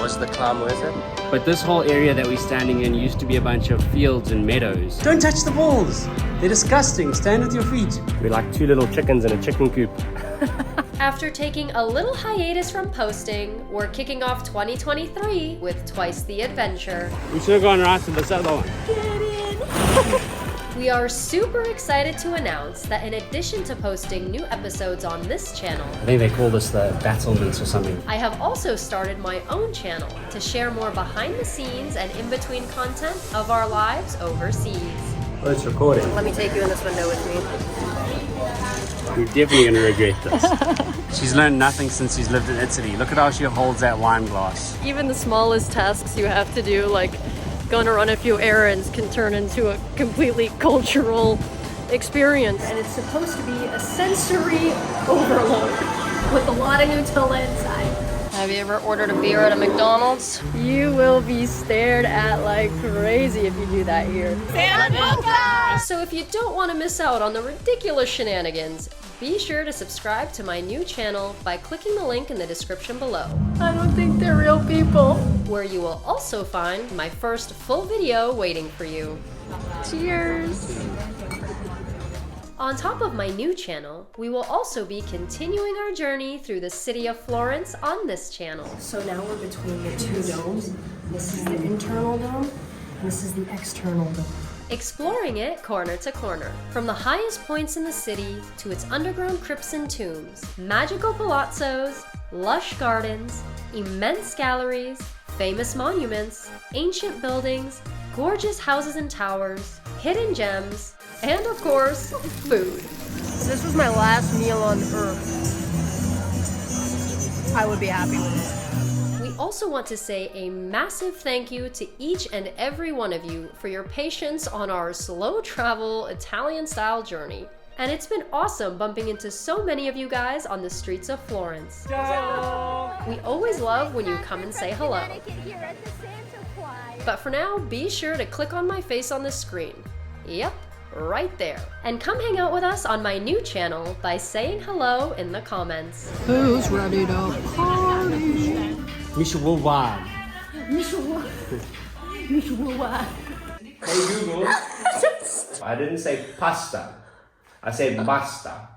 Was the clam worth it? But this whole area that we're standing in used to be a bunch of fields and meadows. Don't touch the balls. They're disgusting. Stand with your feet. We're like two little chickens in a chicken coop. After taking a little hiatus from posting, we're kicking off 2023 with twice the adventure. We should have gone right to this other one. We are super excited to announce that in addition to posting new episodes on this channel, I think they call this the battlements or something. I have also started my own channel to share more behind the scenes and in between content of our lives overseas. Oh, it's recording. Let me take you in this window with me. You're definitely going to regret this. She's learned nothing since she's lived in Italy. Look at how she holds that wine glass. Even the smallest tasks you have to do, like going to run a few errands, can turn into a completely cultural experience. And it's supposed to be a sensory overload with a lot of Nutella inside. Have you ever ordered a beer at a McDonald's? You will be stared at like crazy if you do that here. So if you don't want to miss out on the ridiculous shenanigans, be sure to subscribe to my new channel by clicking the link in the description below, I don't think they're real people. where you will also find my first full video waiting for you. Cheers. On top of my new channel, we will also be continuing our journey through the city of Florence on this channel. So now we're between the two domes. This is the internal dome, and this is the external dome. Exploring it corner to corner, from the highest points in the city to its underground crypts and tombs, magical palazzos, lush gardens, immense galleries, famous monuments, ancient buildings, gorgeous houses and towers, hidden gems, and of course, food. If this was my last meal on Earth, I would be happy with it. We also want to say a massive thank you to each and every one of you for your patience on our slow travel Italian style journey. And it's been awesome bumping into so many of you guys on the streets of Florence. We always love when you come and say hello. But for now, be sure to click on my face on the screen. Yep, right there. And come hang out with us on my new channel by saying hello in the comments. Who's ready to party? Micha worldwide. Hey Google. I didn't say pasta. I said basta.